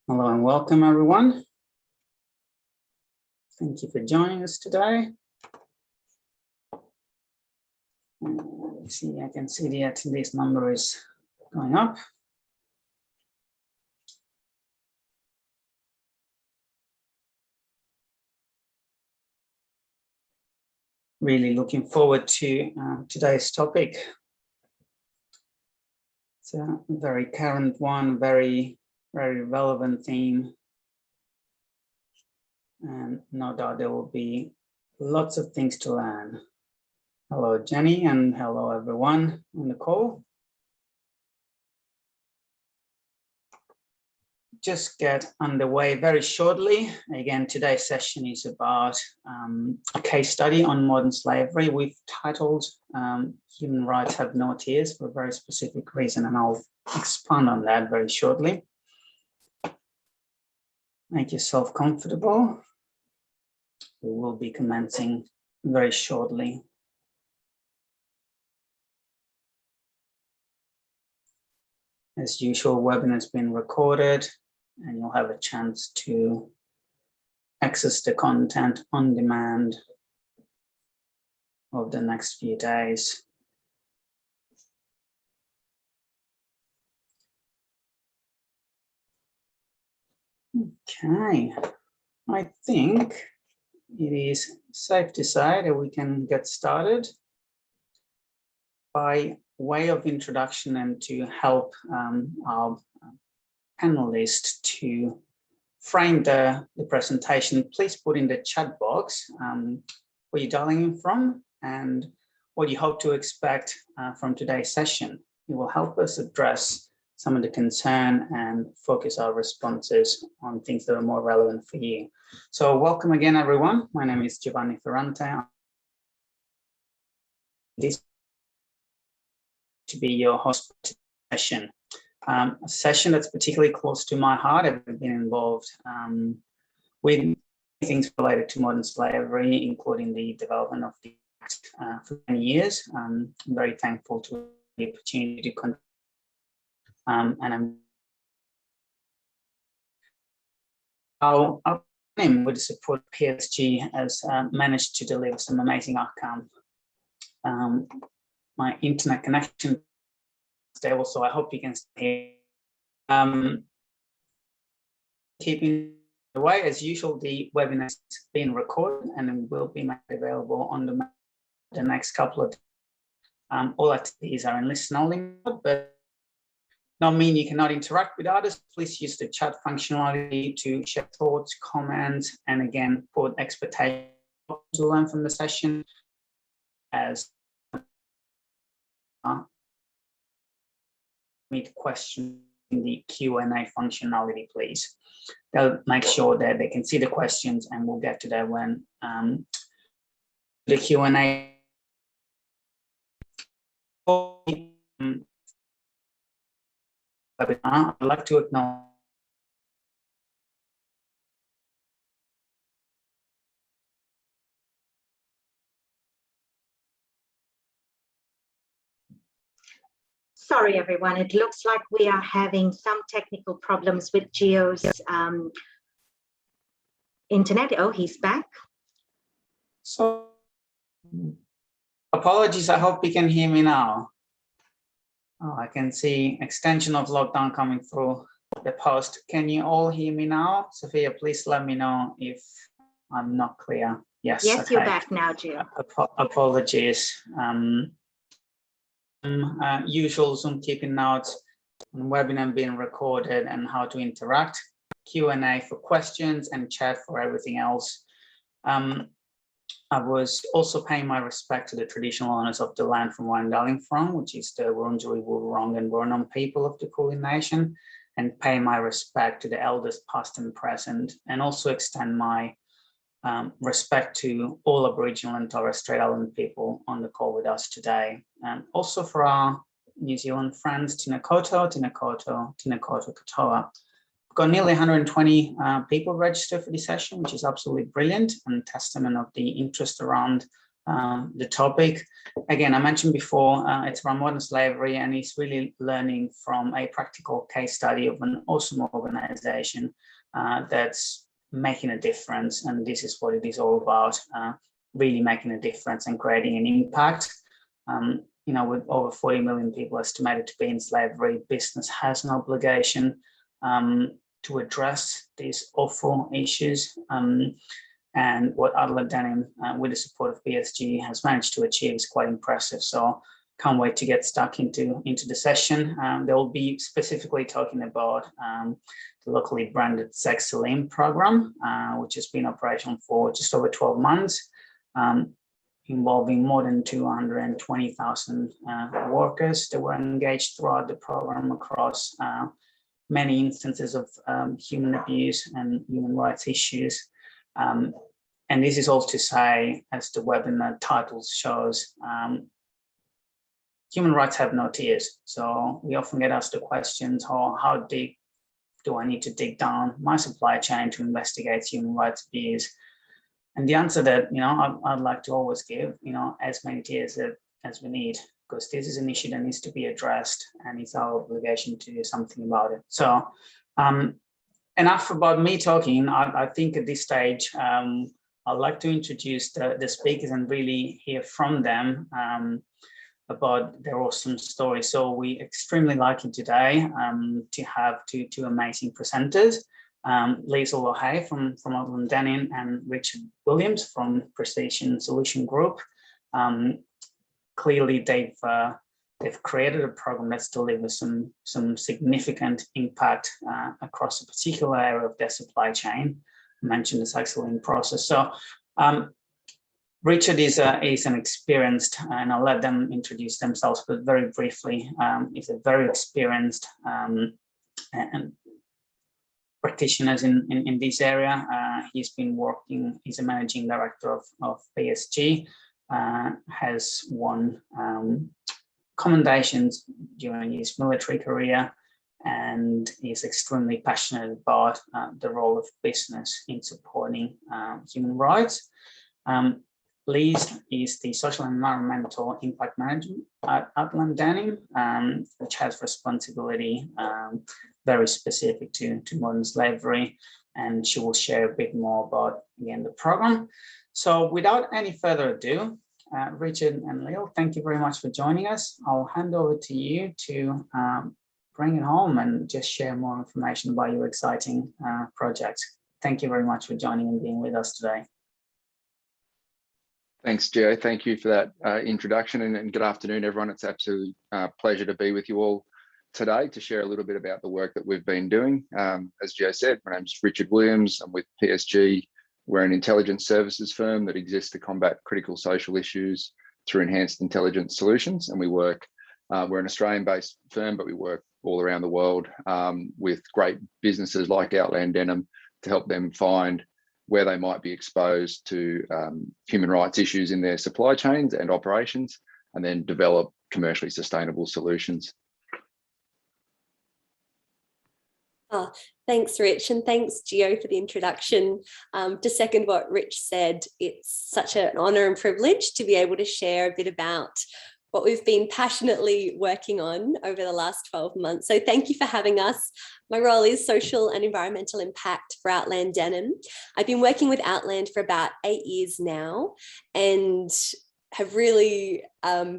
Hello and welcome everyone. Thank you for joining us today. I can see the attendees number is going up. Really looking forward to today's topic. It's a very current one, very relevant theme. And no doubt there will be lots of things to learn. Hello, Jenny, and hello, everyone on the call. Just get underway very shortly. Again, today's session is about a case study on modern slavery. We've titled Human Rights Have No Tears for a very specific reason, and I'll expand on that very shortly. Make yourself comfortable. We will be commencing very shortly. As usual, webinar has been recorded and you'll have a chance to access the content on demand over the next few days. Okay, I think it is safe to say that we can get started. By way of introduction and to help our panelists to frame the presentation, please put in the chat box where you're dialing in from and what you hope to expect from today's session. It will help us address some of the concern and focus our responses on things that are more relevant for you. So welcome again, everyone. My name is Giovanni Ferrante. This to be your host for today's session. A session that's particularly close to my heart. I've been involved with things related to modern slavery, including the development of the Act for many years. I'm very thankful to the opportunity to contribute. And I'm our team, with the support of PSG, has managed to deliver some amazing outcomes. My internet connection is stable, so I hope you can stay. Keeping away, as usual, the webinar is being recorded and will be made available on the next couple of days. All attendees are in listen-only mode, but not mean you cannot interact with others. Please use the chat functionality to share thoughts, comments, and again, put expectations to learn from the session as meet questions in the Q&A functionality, please. They'll make sure that they can see the questions and we'll get to that when the Q&A. I'd like to acknowledge Sorry, everyone. It looks like we are having some technical problems with Gio's internet. Oh, he's back. So, apologies. I hope you can hear me now. Oh, I can see extension of lockdown coming through the post. Can you all hear me now? Sophia, please let me know if I'm not clear. Yes. Yes, okay. You're back now, Gio. Apologies. Usual Zoom keeping notes on webinar being recorded and how to interact, Q&A for questions and chat for everything else. I was also paying my respect to the traditional owners of the land from where I'm dialing from, which is the Wurundjeri, Wurrung and Wurrung people of the Kulin Nation, and pay my respect to the elders past and present, and also extend my respect to all Aboriginal and Torres Strait Islander people on the call with us today. And also for our New Zealand friends, Tina Koto, Tina Koto, Tina Koto Katoa. We've got nearly 120 people registered for this session, which is absolutely brilliant and testament of the interest around the topic. Again, I mentioned before, it's around modern slavery, and it's really learning from a practical case study of an awesome organization that's making a difference. And this is what it is all about, really making a difference and creating an impact. You know, with over 40 million people estimated to be in slavery, business has an obligation to address these awful issues. And what Outland Denim, with the support of PSG, has managed to achieve is quite impressive. So can't wait to get stuck into the session. They'll be specifically talking about the locally branded Sag Salim program, which has been operational for just over 12 months, involving more than 220,000 workers that were engaged throughout the program across many instances of human abuse and human rights issues. And this is all to say, as the webinar title shows, human rights have no tears. So we often get asked the questions, how deep do I need to dig down my supply chain to investigate human rights abuse? And the answer that, you know, I'd like to always give, you know, as many tears as we need, because this is an issue that needs to be addressed, and it's our obligation to do something about it. So enough about me talking. I think at this stage, I'd like to introduce the speakers and really hear from them about their awesome stories. So we're extremely lucky today to have two amazing presenters. Lisa Lohay from Outland Denim and Richard Williams from Precision Solution Group. Clearly, they've created a program that's delivered some significant impact across a particular area of their supply chain. I mentioned the Sag Salim process. So Richard is an experienced, and I'll let them introduce themselves, but very briefly, he's a very experienced and practitioners in this area. He's been working, he's a managing director of PSG, has won commendations during his military career, and is extremely passionate about the role of business in supporting human rights. Liz is the social and environmental impact manager at Outland Denim, which has responsibility very specific to modern slavery, and she will share a bit more about, again, the program. So without any further ado, Richard and Leo, thank you very much for joining us. I'll hand over to you to bring it home and just share more information about your exciting project. Thank you very much for joining and being with us today. Thanks, Gio. Thank you for that introduction, and good afternoon, everyone. It's absolutely a pleasure to be with you all today to share a little bit about the work that we've been doing. As Gio said, my name's Richard Williams. I'm with PSG. We're an intelligence services firm that exists to combat critical social issues through enhanced intelligence solutions. And we work, we're an Australian-based firm, but we work all around the world with great businesses like Outland Denim to help them find where they might be exposed to human rights issues in their supply chains and operations, and then develop commercially sustainable solutions. Oh, thanks, Rich, and thanks, Gio, for the introduction. To second what Rich said, it's such an honour and privilege to be able to share a bit about what we've been passionately working on over the last 12 months. So thank you for having us. My role is social and environmental impact for Outland Denim. I've been working with Outland for about 8 years now, and have really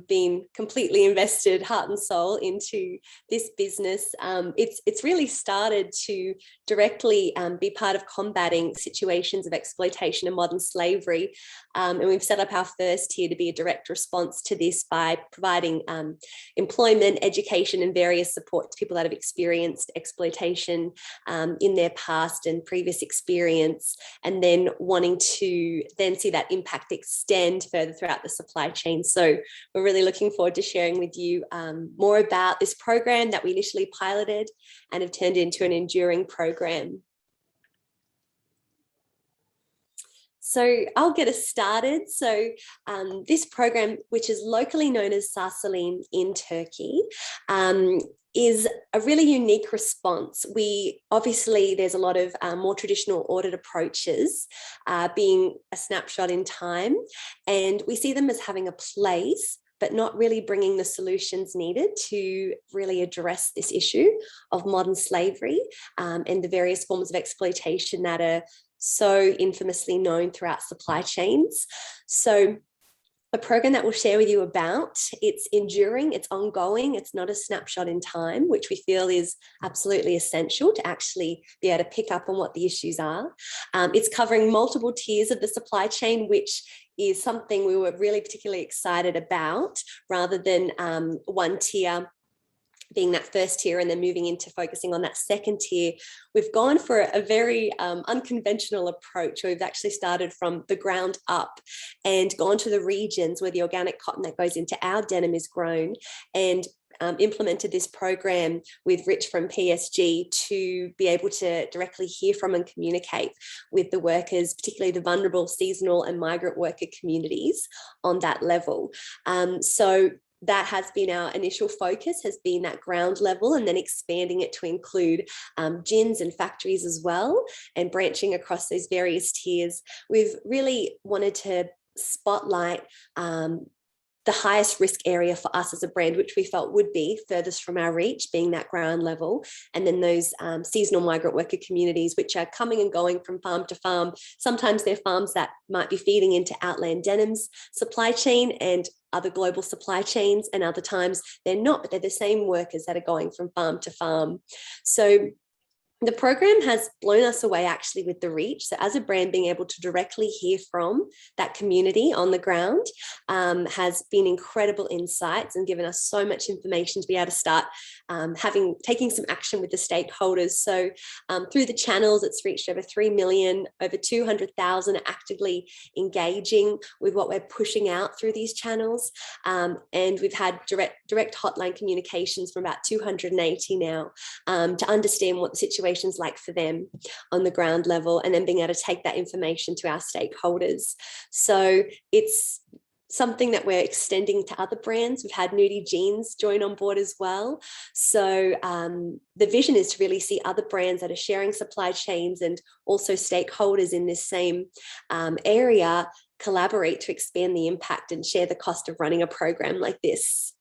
been completely invested heart and soul into this business. It's really started to directly be part of combating situations of exploitation and modern slavery. And we've set up our first here to be a direct response to this by providing employment, education, and various support to people that have experienced exploitation in their past and previous experience, and then wanting to then see that impact extend further throughout the supply chain. So we're really looking forward to sharing with you more about this program that we initially piloted and have turned into an enduring program. So I'll get us started. So this program, which is locally known as Sarceline in Turkey, is a really unique response. Obviously, there's a lot of more traditional audit approaches being a snapshot in time, and we see them as having a place, but not really bringing the solutions needed to really address this issue of modern slavery and the various forms of exploitation that are so infamously known throughout supply chains. So a program that we'll share with you about, it's enduring, it's ongoing, it's not a snapshot in time, which we feel is absolutely essential to actually be able to pick up on what the issues are. It's covering multiple tiers of the supply chain, which is something we were really particularly excited about, rather than one tier being that first tier and then moving into focusing on that second tier. We've gone for a very unconventional approach. We've actually started from the ground up and gone to the regions where the organic cotton that goes into our denim is grown, and implemented this program with Rich from PSG to be able to directly hear from and communicate with the workers, particularly the vulnerable seasonal and migrant worker communities on that level. So that has been our initial focus, has been that ground level, and then expanding it to include gins and factories as well, and branching across those various tiers. We've really wanted to spotlight the highest risk area for us as a brand, which we felt would be furthest from our reach, being that ground level, and then those seasonal migrant worker communities, which are coming and going from farm to farm. Sometimes they're farms that might be feeding into Outland Denim's supply chain and other global supply chains, and other times they're not, but they're the same workers that are going from farm to farm. So the program has blown us away actually with the reach. So as a brand, being able to directly hear from that community on the ground has been incredible insights and given us so much information to be able to start taking some action with the stakeholders. So through the channels, it's reached over 3 million, over 200,000 actively engaging with what we're pushing out through these channels. And we've had direct hotline communications from about 280 now to understand what the situation's like for them on the ground level, and then being able to take that information to our stakeholders. So it's something that we're extending to other brands. We've had Nudie Jeans join on board as well. So the vision is to really see other brands that are sharing supply chains and also stakeholders in this same area collaborate to expand the impact and share the cost of running a program like this.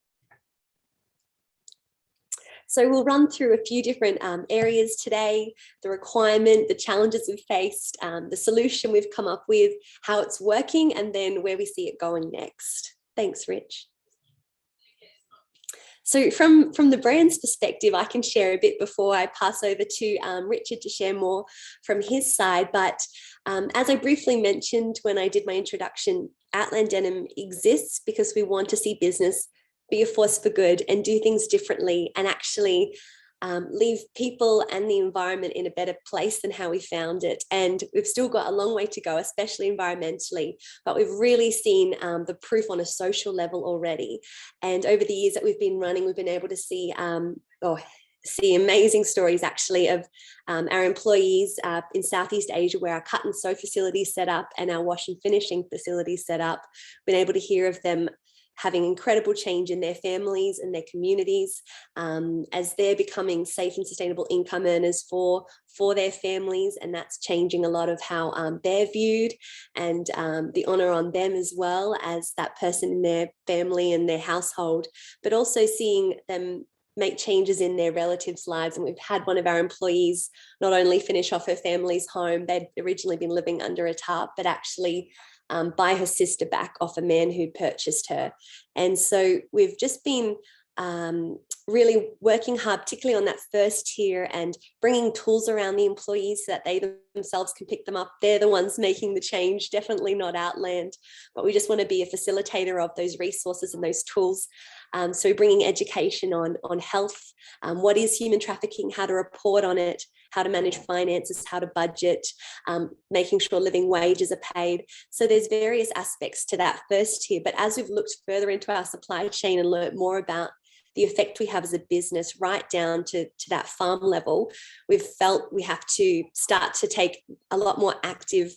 So we'll run through a few different areas today: the requirement, the challenges we've faced, the solution we've come up with, how it's working, and then where we see it going next. Thanks, Rich. So from the brand's perspective, I can share a bit before I pass over to Richard to share more from his side. But as I briefly mentioned when I did my introduction, Outland Denim exists because we want to see business be a force for good and do things differently, and actually leave people and the environment in a better place than how we found it. And we've still got a long way to go, especially environmentally, but we've really seen the proof on a social level already. And over the years that we've been running, we've been able to see amazing stories actually of our employees in Southeast Asia, where our cut and sew facilities set up and our wash and finishing facilities set up. Been able to hear of them having incredible change in their families and their communities as they're becoming safe and sustainable income earners for their families, and that's changing a lot of how they're viewed, and the honour on them as well as that person in their family and their household, but also seeing them make changes in their relatives' lives. And we've had one of our employees not only finish off her family's home, they'd originally been living under a tarp, but actually buy her sister back off a man who purchased her. And so we've just been really working hard, particularly on that first tier, and bringing tools around the employees so that they themselves can pick them up. They're the ones making the change, definitely not Outland, but we just want to be a facilitator of those resources and those tools. So bringing education on health, what is human trafficking, how to report on it, how to manage finances, how to budget, making sure living wages are paid. So there's various aspects to that first tier. But as we've looked further into our supply chain and learned more about the effect we have as a business right down to that farm level, we've felt we have to start to take a lot more active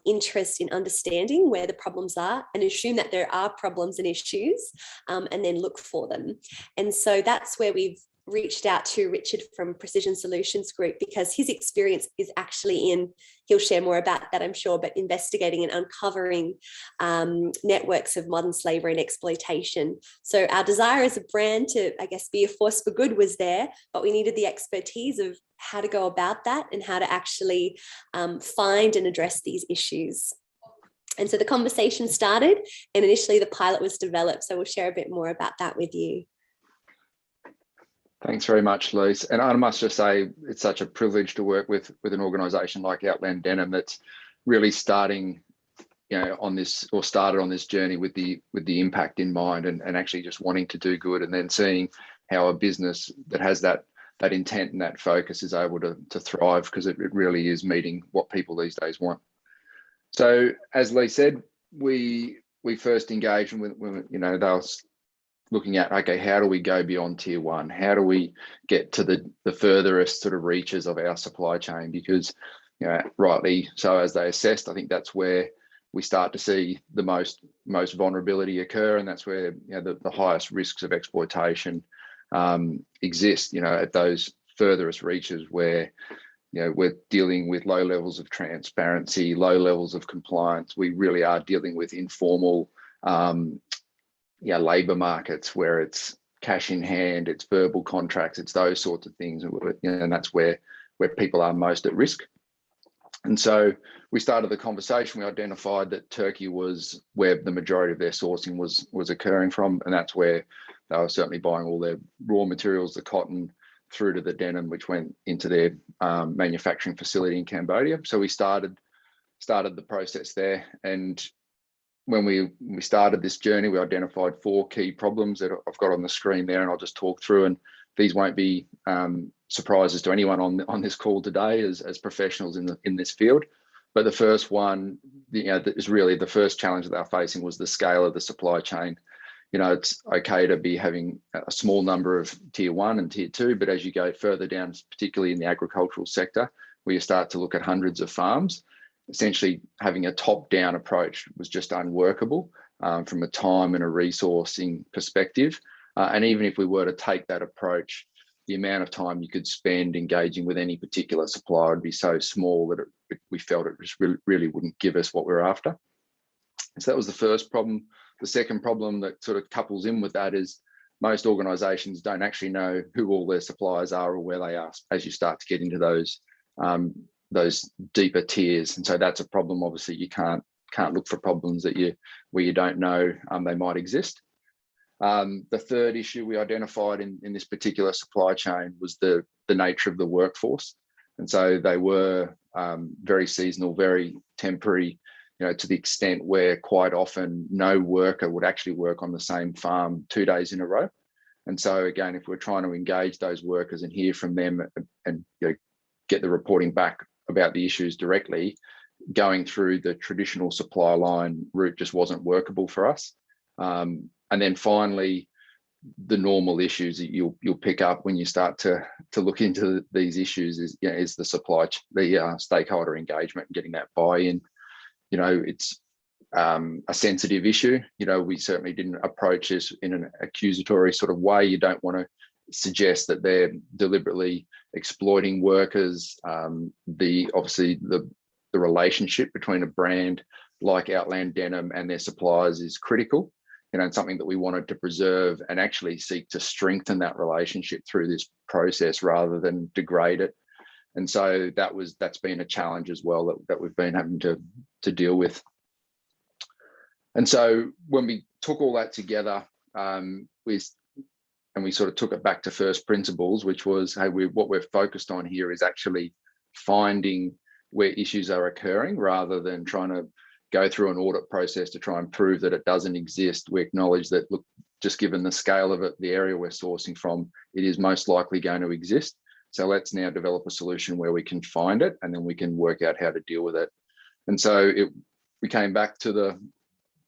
interest in understanding where the problems are and assume that there are problems and issues, and then look for them. And so that's where we've reached out to Richard from Precision Solutions Group, because his experience is actually in, he'll share more about that, I'm sure, but investigating and uncovering networks of modern slavery and exploitation. So our desire as a brand to, I guess, be a force for good was there, but we needed the expertise of how to go about that and how to actually find and address these issues. And so the conversation started, and initially the pilot was developed. So we'll share a bit more about that with you. Thanks very much, Lise. And I must just say, it's such a privilege to work with an organisation like Outland Denim that's really starting, on this, or started on this journey with the impact in mind, and actually just wanting to do good, and then seeing how a business that has that intent and that focus is able to thrive, because it really is meeting what people these days want. So, as Lise said, we first engaged when they were looking at, okay, how do we go beyond tier one? How do we get to the furthest sort of reaches of our supply chain? Because, rightly so, as they assessed, I think that's where we start to see the most vulnerability occur, and that's where the highest risks of exploitation exist. At those furthest reaches where we're dealing with low levels of transparency, low levels of compliance. We really are dealing with informal labour markets where it's cash in hand, it's verbal contracts, it's those sorts of things, and that's where people are most at risk. And so we started the conversation. We identified that Turkey was where the majority of their sourcing was occurring from, and that's where they were certainly buying all their raw materials, the cotton, through to the denim, which went into their manufacturing facility in Cambodia. So we started the process there, and when we started this journey, we identified 4 key problems that I've got on the screen there, and I'll just talk through. And these won't be surprises to anyone on this call today as professionals in this field. But the first one, that is really the first challenge that they're facing, was the scale of the supply chain. It's okay to be having a small number of tier 1 and tier 2, but as you go further down, particularly in the agricultural sector, where you start to look at hundreds of farms, essentially having a top-down approach was just unworkable from a time and a resourcing perspective. And even if we were to take that approach, the amount of time you could spend engaging with any particular supplier would be so small that we felt it just really wouldn't give us what we're after. So that was the first problem. The second problem that sort of couples in with that is most organisations don't actually know who all their suppliers are or where they are as you start to get into those deeper tiers. And so that's a problem. Obviously, you can't look for problems where you don't know they might exist. The third issue we identified in this particular supply chain was the nature of the workforce. And so they were very seasonal, very temporary, to the extent where quite often no worker would actually work on the same farm 2 days in a row. And so again, if we're trying to engage those workers and hear from them and get the reporting back about the issues directly, going through the traditional supply line route just wasn't workable for us. And then finally, the normal issues that you'll pick up when you start to look into these issues is the stakeholder engagement and getting that buy-in. It's a sensitive issue. We certainly didn't approach this in an accusatory sort of way. You don't want to suggest that they're deliberately exploiting workers. Obviously the relationship between a brand like Outland Denim and their suppliers is critical, and something that we wanted to preserve and actually seek to strengthen that relationship through this process rather than degrade it. And so that's been a challenge as well that we've been having to deal with. And so when we took all that together, we sort of took it back to first principles, which was, hey, what we're focused on here is actually finding where issues are occurring rather than trying to go through an audit process to try and prove that it doesn't exist. We acknowledge that, look, just given the scale of it, the area we're sourcing from, it is most likely going to exist. So let's now develop a solution where we can find it, and then we can work out how to deal with it. And so we came back to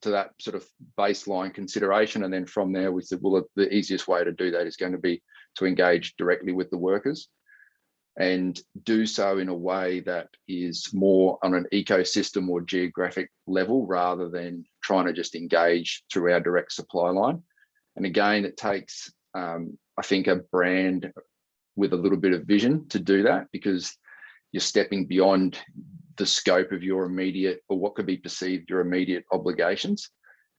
that sort of baseline consideration, and then from there we said, well, the easiest way to do that is going to be to engage directly with the workers and do so in a way that is more on an ecosystem or geographic level rather than trying to just engage through our direct supply line. And again, it takes I think, a brand with a little bit of vision to do that, because you're stepping beyond the scope of your immediate, or what could be perceived your immediate obligations.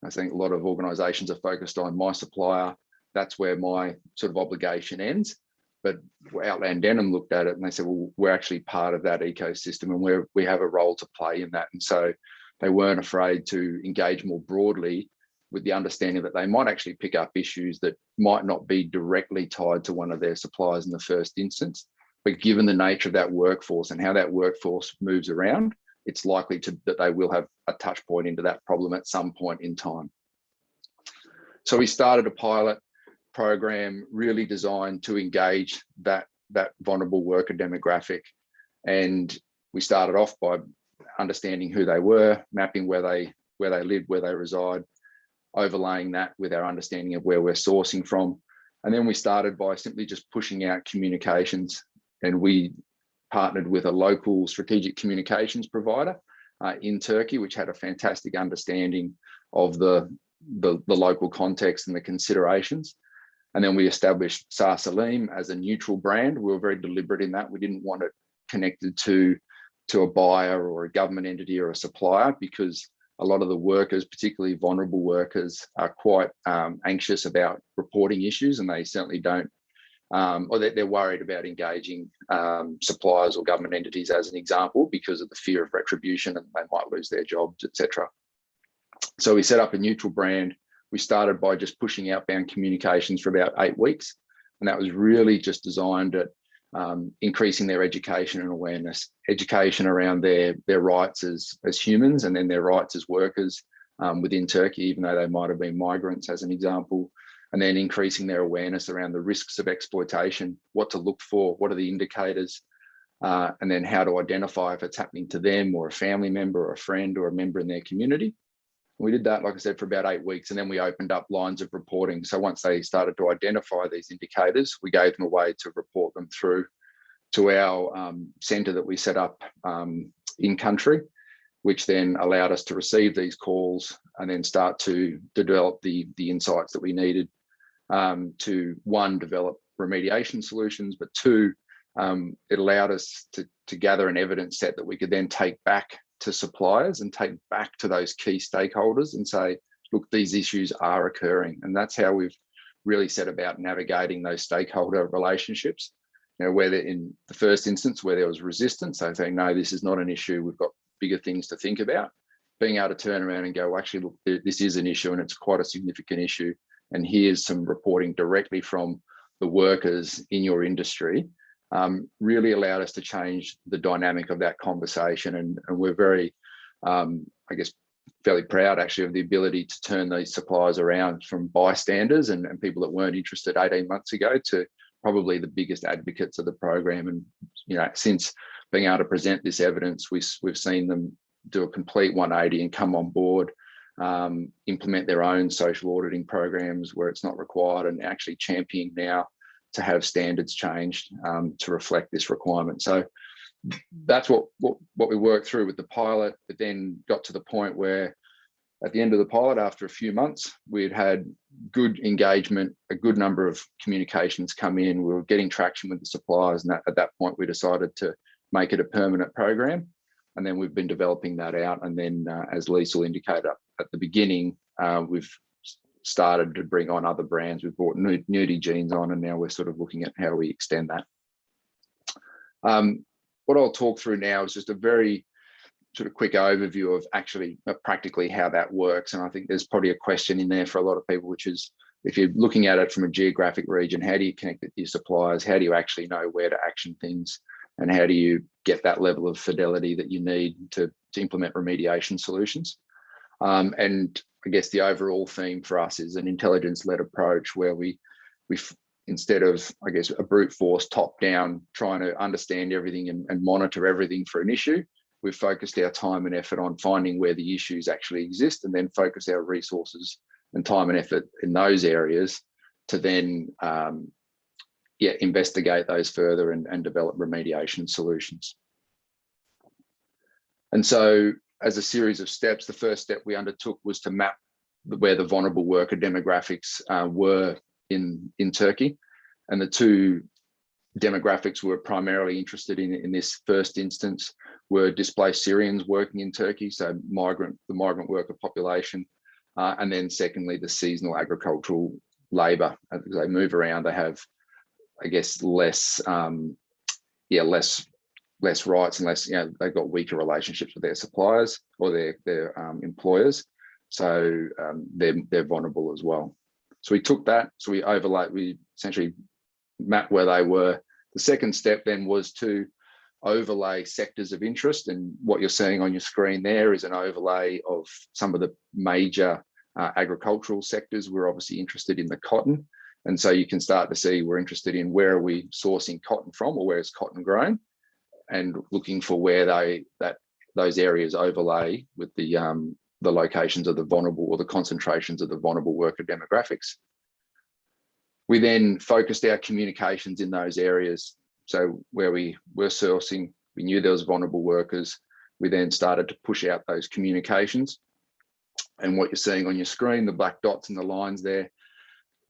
I think a lot of organisations are focused on my supplier, that's where my sort of obligation ends. But Outland Denim looked at it and they said, well, we're actually part of that ecosystem, and we have a role to play in that. And so they weren't afraid to engage more broadly, with the understanding that they might actually pick up issues that might not be directly tied to one of their suppliers in the first instance. But given the nature of that workforce and how that workforce moves around, it's likely that they will have a touch point into that problem at some point in time. So we started a pilot program really designed to engage that vulnerable worker demographic. And we started off by understanding who they were, mapping where they live, where they reside, overlaying that with our understanding of where we're sourcing from. And then we started by simply just pushing out communications, and we partnered with a local strategic communications provider in Turkey, which had a fantastic understanding of the local context and the considerations. And then we established Sarceline as a neutral brand. We were very deliberate in that. We didn't want it connected to a buyer or a government entity or a supplier, because a lot of the workers, particularly vulnerable workers, are quite anxious about reporting issues, and they certainly don't, or they're worried about engaging suppliers or government entities, as an example, because of the fear of retribution and they might lose their jobs, etc. So we set up a neutral brand. We started by just pushing outbound communications for about 8 weeks, and that was really just designed at increasing their education and awareness, education around their rights as humans, and then their rights as workers within Turkey, even though they might have been migrants, as an example, and then increasing their awareness around the risks of exploitation, what to look for, what are the indicators, and then how to identify if it's happening to them or a family member or a friend or a member in their community. We did that, like I said, for about 8 weeks, and then we opened up lines of reporting. So once they started to identify these indicators, we gave them a way to report them through to our centre that we set up in country, which then allowed us to receive these calls and then start to develop the insights that we needed to, one, develop remediation solutions, but two, it allowed us to gather an evidence set that we could then take back to suppliers and take back to those key stakeholders and say, look, these issues are occurring. And that's how we've really set about navigating those stakeholder relationships. You know, where in the first instance where there was resistance, they saying, no, this is not an issue, we've got bigger things to think about. Being able to turn around and go, well, actually, look, this is an issue and it's quite a significant issue. And here's some reporting directly from the workers in your industry. Really allowed us to change the dynamic of that conversation. And we're very, I guess, fairly proud actually of the ability to turn these suppliers around from bystanders and people that weren't interested 18 months ago to probably the biggest advocates of the program. And, you know, since being able to present this evidence, we've seen them do a complete 180 and come on board, implement their own social auditing programs where it's not required, and actually championing now to have standards changed to reflect this requirement. So that's what we worked through with the pilot. It then got to the point where at the end of the pilot, after a few months, we'd had good engagement, a good number of communications come in. We were getting traction with the suppliers, and at that point we decided to make it a permanent program. And then we've been developing that out. And then as Lisa will indicate at the beginning, we've started to bring on other brands. We've brought Nudie Jeans on, and now we're sort of looking at how we extend that. What I'll talk through now is just a very sort of quick overview of actually practically how that works. And I think there's probably a question in there for a lot of people, which is, if you're looking at it from a geographic region, how do you connect with your suppliers? How do you actually know where to action things? And how do you get that level of fidelity that you need to implement remediation solutions? And I guess the overall theme for us is an intelligence-led approach where we instead of, I guess, a brute force top-down trying to understand everything and monitor everything for an issue, we've focused our time and effort on finding where the issues actually exist, and then focus our resources and time and effort in those areas to then investigate those further and develop remediation solutions. And so, as a series of steps, the first step we undertook was to map where the vulnerable worker demographics were in Turkey. And the two demographics we're primarily interested in this first instance were displaced Syrians working in Turkey, so the migrant worker population, and then secondly, the seasonal agricultural labour. As they move around, they have, I guess, less rights and less, they've got weaker relationships with their suppliers or their employers, so they're vulnerable as well. So we took that, so we essentially mapped where they were. The second step then was to overlay sectors of interest, and what you're seeing on your screen there is an overlay of some of the major agricultural sectors. We're obviously interested in the cotton, and so you can start to see we're interested in where are we sourcing cotton from, or where is cotton grown, and looking for where those areas overlay with the locations of the vulnerable, or the concentrations of the vulnerable worker demographics. We then focused our communications in those areas. So where we were sourcing, we knew there was vulnerable workers. We then started to push out those communications. And what you're seeing on your screen, the black dots and the lines there,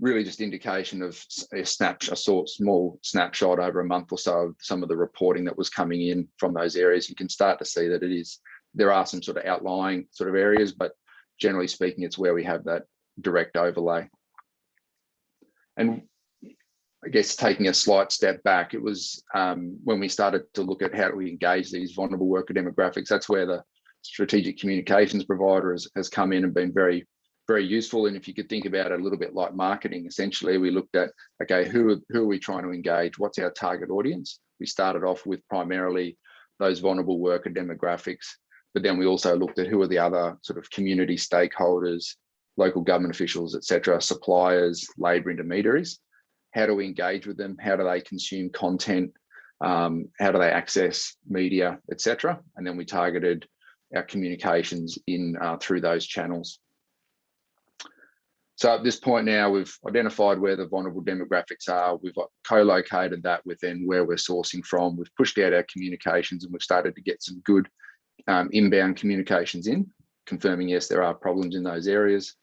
really just indication of a small snapshot over a month or so of some of the reporting that was coming in from those areas. You can start to see that there are some sort of outlying sort of areas, but generally speaking, it's where we have that direct overlay. And I guess taking a slight step back, it was when we started to look at how do we engage these vulnerable worker demographics, that's where the strategic communications provider has come in and been very, very useful. And if you could think about it a little bit like marketing, essentially, we looked at, okay, who are we trying to engage? What's our target audience? We started off with primarily those vulnerable worker demographics, but then we also looked at who are the other sort of community stakeholders, local government officials, etc., suppliers, labour intermediaries. How do we engage with them? How do they consume content? How do they access media, etc.? And then we targeted our communications in through those channels. So at this point now, we've identified where the vulnerable demographics are. We've co-located that within where we're sourcing from. We've pushed out our communications, and we've started to get some good inbound communications in, confirming, yes, there are problems in those areas.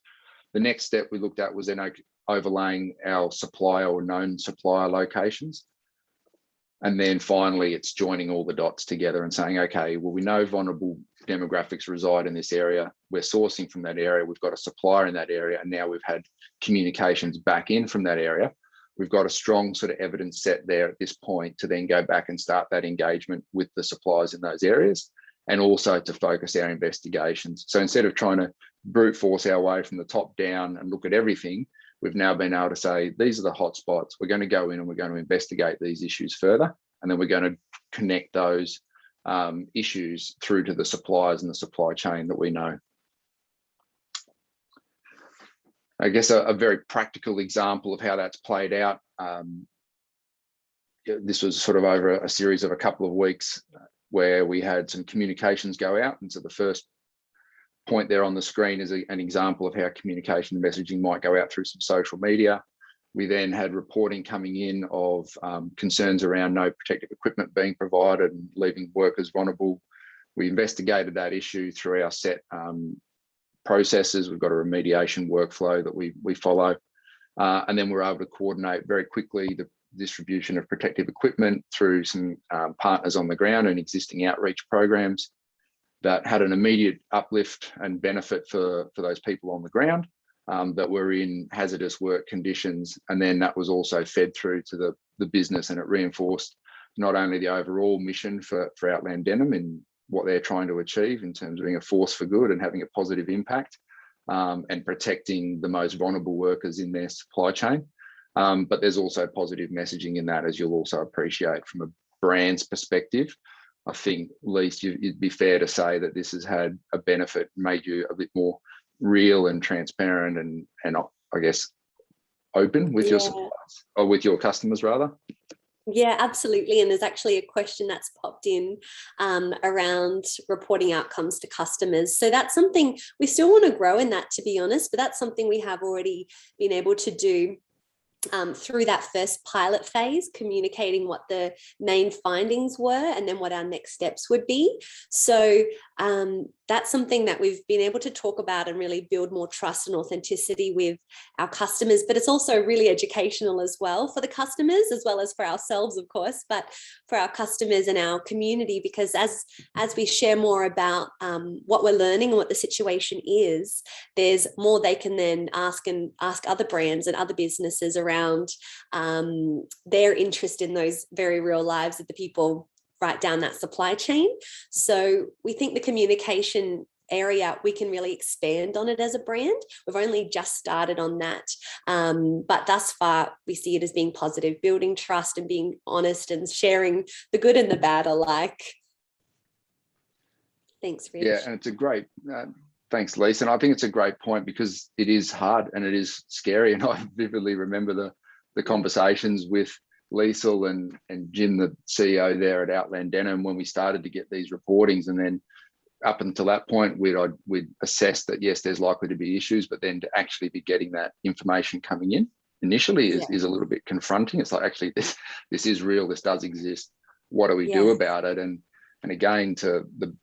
The next step we looked at was then overlaying our supplier or known supplier locations. And then finally, it's joining all the dots together and saying, okay, well, we know vulnerable demographics reside in this area. We're sourcing from that area. We've got a supplier in that area. And now we've had communications back in from that area. We've got a strong sort of evidence set there at this point to then go back and start that engagement with the suppliers in those areas, and also to focus our investigations. So instead of trying to brute force our way from the top down and look at everything, we've now been able to say, these are the hot spots. We're going to go in and we're going to investigate these issues further. And then we're going to connect those issues through to the suppliers and the supply chain that we know. I guess a very practical example of how that's played out. This was sort of over a series of a couple of weeks where we had some communications go out. And so the first point there on the screen is an example of how communication and messaging might go out through some social media. We then had reporting coming in of concerns around no protective equipment being provided and leaving workers vulnerable. We investigated that issue through our set processes. We've got a remediation workflow that we follow. And then we're able to coordinate very quickly the distribution of protective equipment through some partners on the ground and existing outreach programs that had an immediate uplift and benefit for those people on the ground that were in hazardous work conditions. And then that was also fed through to the business, and it reinforced not only the overall mission for Outland Denim and what they're trying to achieve in terms of being a force for good and having a positive impact and protecting the most vulnerable workers in their supply chain. But there's also positive messaging in that, as you'll also appreciate from a brand's perspective. I think, at least it'd be fair to say that this has had a benefit, made you a bit more real and transparent and I guess open with your suppliers, or with your customers rather. Yeah, absolutely. And there's actually a question that's popped in around reporting outcomes to customers. So that's something we still want to grow in that, to be honest, but that's something we have already been able to do through that first pilot phase, communicating what the main findings were and then what our next steps would be. So that's something that we've been able to talk about and really build more trust and authenticity with our customers, but it's also really educational as well for the customers, as well as for ourselves, of course, but for our customers and our community, because as we share more about what we're learning and what the situation is, there's more they can then ask other brands and other businesses around their interest in those very real lives of the people right down that supply chain. So we think the communication area, we can really expand on it as a brand. We've only just started on that. But thus far, we see it as being positive, building trust and being honest and sharing the good and the bad alike. Thanks, Rich. Yeah, and it's a great, thanks, Lisa. And I think it's a great point because it is hard and it is scary. And I vividly remember the conversations with Liesl and Jim, the CEO there at Outland Denim, when we started to get these reportings. And then up until that point, we'd assess that, yes, there's likely to be issues, but then to actually be getting that information coming in initially is a little bit confronting. It's like, actually, this is real, this does exist. What do we do about it? And again, the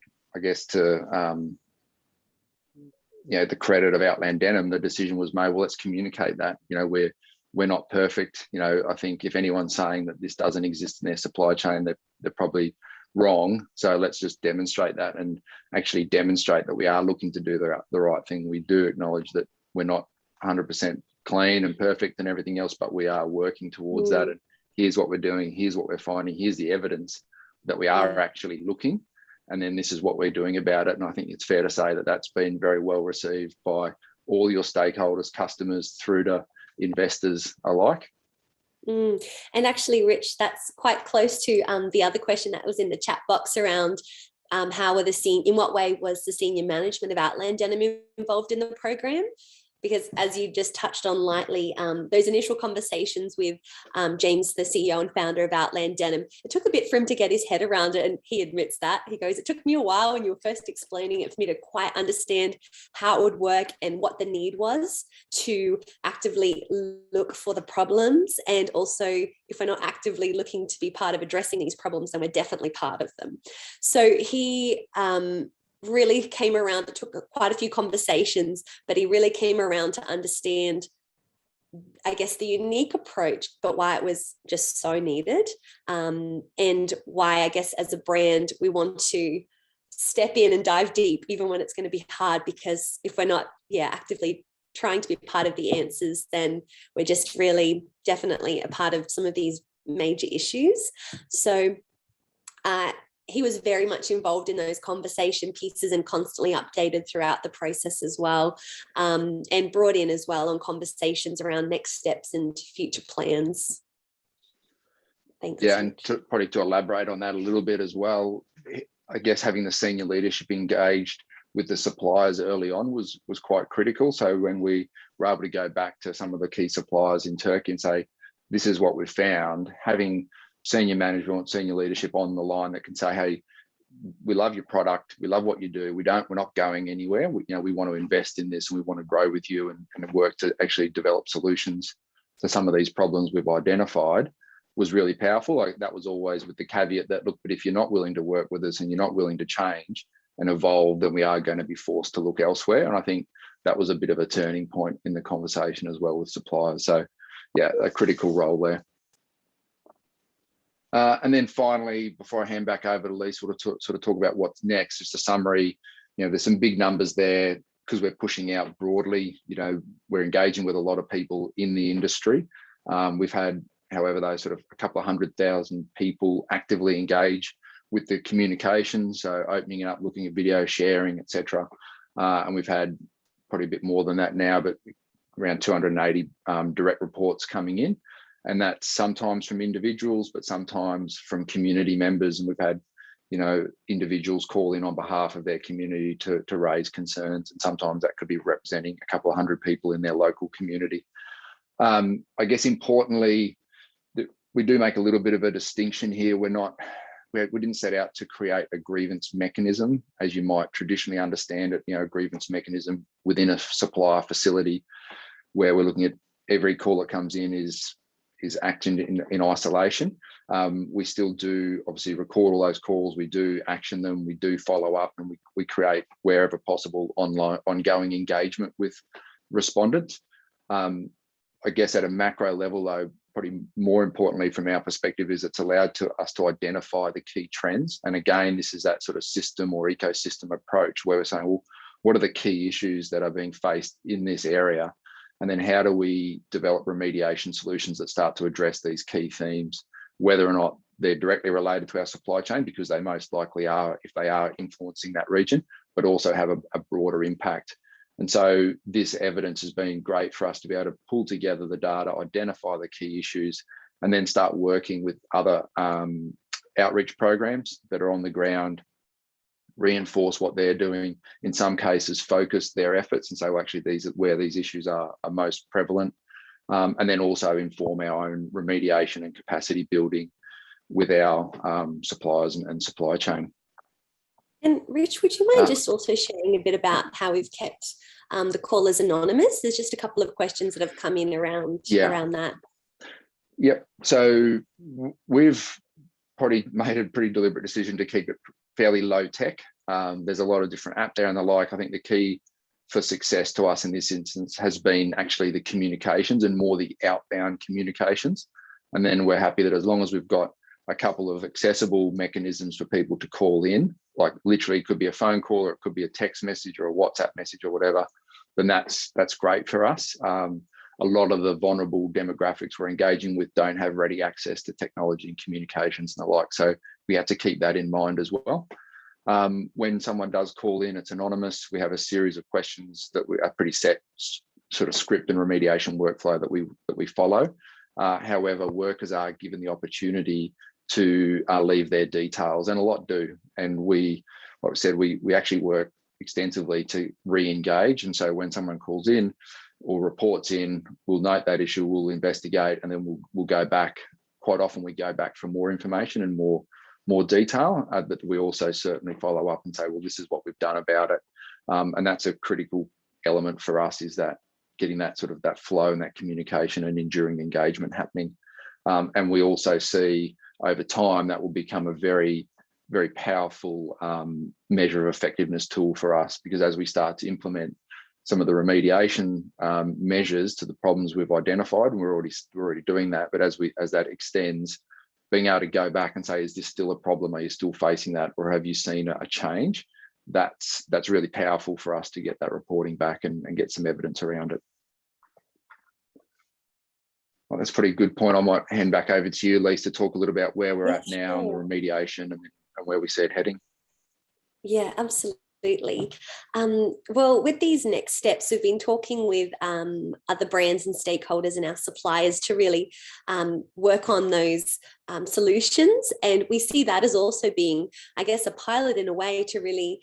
credit of Outland Denim, the decision was made, well, let's communicate that. We're not perfect. I think if anyone's saying that this doesn't exist in their supply chain, they're probably wrong. So let's just demonstrate that and actually demonstrate that we are looking to do the right thing. We do acknowledge that we're not 100% clean and perfect and everything else, but we are working towards that. And here's what we're doing. Here's what we're finding. Here's the evidence that we are actually looking. And then this is what we're doing about it. And I think it's fair to say that that's been very well received by all your stakeholders, customers, through to investors alike. And actually, Rich, that's quite close to the other question that was in the chat box around in what way was the senior management of Outland Denim involved in the program? Because as you just touched on lightly, those initial conversations with James, the CEO and founder of Outland Denim, it took a bit for him to get his head around it. And he admits that. He goes, it took me a while when you were first explaining it for me to quite understand how it would work and what the need was to actively look for the problems. And also, if we're not actively looking to be part of addressing these problems, then we're definitely part of them. So he really came around. It took quite a few conversations, but he really came around to understand, I guess, the unique approach, but why it was just so needed, and why, I guess, as a brand, we want to step in and dive deep, even when it's going to be hard, because if we're not actively trying to be part of the answers, then we're just really definitely a part of some of these major issues. So he was very much involved in those conversation pieces and constantly updated throughout the process as well, and brought in as well on conversations around next steps and future plans. Thanks. Yeah, and probably to elaborate on that a little bit as well, I guess having the senior leadership engaged with the suppliers early on was quite critical. So when we were able to go back to some of the key suppliers in Turkey and say, this is what we've found, having senior management, senior leadership on the line that can say, hey, we love your product, we love what you do, we're not going anywhere, we want to invest in this and we want to grow with you and work to actually develop solutions to some of these problems we've identified, was really powerful. Like, that was always with the caveat that, look, but if you're not willing to work with us and you're not willing to change and evolve, then we are going to be forced to look elsewhere. And I think that was a bit of a turning point in the conversation as well with suppliers. So yeah, a critical role there. And then finally, before I hand back over to Lisa to sort of talk about what's next, just a summary, there's some big numbers there because we're pushing out broadly. We're engaging with a lot of people in the industry. We've had, however, those sort of a couple of 100,000 people actively engage with the communication. So opening it up, looking at video, sharing, etc. And we've had probably a bit more than that now, but around 280 direct reports coming in. And that's sometimes from individuals, but sometimes from community members. And we've had, individuals call in on behalf of their community to raise concerns. And sometimes that could be representing a couple of hundred people in their local community. I guess importantly, we do make a little bit of a distinction here. We didn't set out to create a grievance mechanism, as you might traditionally understand it, a grievance mechanism within a supplier facility where we're looking at every call that comes in is actioned in isolation. We still do obviously record all those calls. We do action them. We do follow up, and we create, wherever possible, ongoing engagement with respondents. I guess at a macro level, though, probably more importantly from our perspective, is it's allowed us to identify the key trends. And again, this is that sort of system or ecosystem approach where we're saying, well, what are the key issues that are being faced in this area? And then how do we develop remediation solutions that start to address these key themes, whether or not they're directly related to our supply chain, because they most likely are if they are influencing that region, but also have a broader impact. And so this evidence has been great for us to be able to pull together the data, identify the key issues, and then start working with other outreach programs that are on the ground, reinforce what they're doing, in some cases focus their efforts and say, well, actually these are where these issues are most prevalent, and then also inform our own remediation and capacity building with our suppliers and supply chain. And Rich, would you mind just also sharing a bit about how we've kept the callers anonymous? There's just a couple of questions that have come in around that. Yeah, so we've probably made a pretty deliberate decision to keep it fairly low tech. There's a lot of different apps there and the like. I think the key for success to us in this instance has been actually the communications and more the outbound communications. And then we're happy that as long as we've got a couple of accessible mechanisms for people to call in, like literally it could be a phone call or it could be a text message or a WhatsApp message or whatever, then that's great for us. A lot of the vulnerable demographics we're engaging with don't have ready access to technology and communications and the like. So we have to keep that in mind as well. When someone does call in, it's anonymous. We have a series of questions that we are pretty set sort of script and remediation workflow that we follow. However, workers are given the opportunity to leave their details, and a lot do. And like I said, we actually work extensively to re-engage. And so when someone calls in or reports in, we'll note that issue, we'll investigate, and then we'll go back. Quite often we go back for more information and more detail, but we also certainly follow up and say, well, this is what we've done about it. And that's a critical element for us, is that getting that sort of that flow and that communication and enduring engagement happening. And we also see over time that will become a very, very powerful measure of effectiveness tool for us, because as we start to implement some of the remediation measures to the problems we've identified, and we're already doing that, but as that extends, being able to go back and say, is this still a problem? Are you still facing that? Or have you seen a change? That's really powerful for us to get that reporting back and get some evidence around it. Well, that's a pretty good point. I might hand back over to you, Lisa, to talk a little about where we're at now and the remediation and where we see it heading. Yeah, absolutely. Well, with these next steps, we've been talking with other brands and stakeholders and our suppliers to really work on those solutions. And we see that as also being, I guess, a pilot in a way to really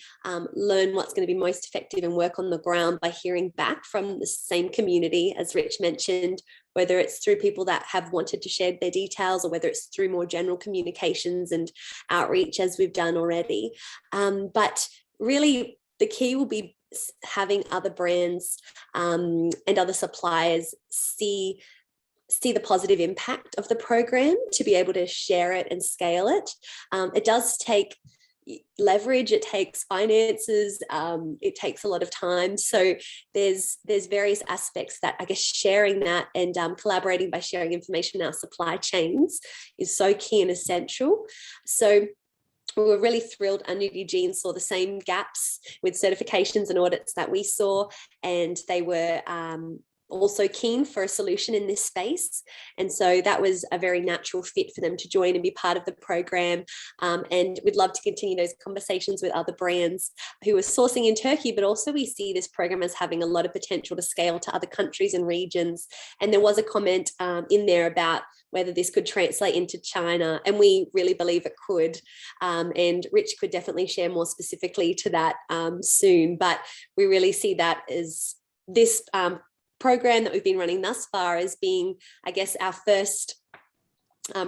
learn what's going to be most effective and work on the ground by hearing back from the same community, as Rich mentioned, whether it's through people that have wanted to share their details or whether it's through more general communications and outreach as we've done already. But really, the key will be having other brands and other suppliers see the positive impact of the program to be able to share it and scale it. It does take leverage, it takes finances, it takes a lot of time. So there's various aspects that I guess sharing that and collaborating by sharing information in our supply chains is so key and essential. So we were really thrilled. Eugene saw the same gaps with certifications and audits that we saw, and they were also keen for a solution in this space. And so that was a very natural fit for them to join and be part of the program. And we'd love to continue those conversations with other brands who are sourcing in Turkey, but also we see this program as having a lot of potential to scale to other countries and regions. And there was a comment in there about whether this could translate into China, and we really believe it could. And Rich could definitely share more specifically to that soon, but we really see that as this program that we've been running thus far as being, I guess, our first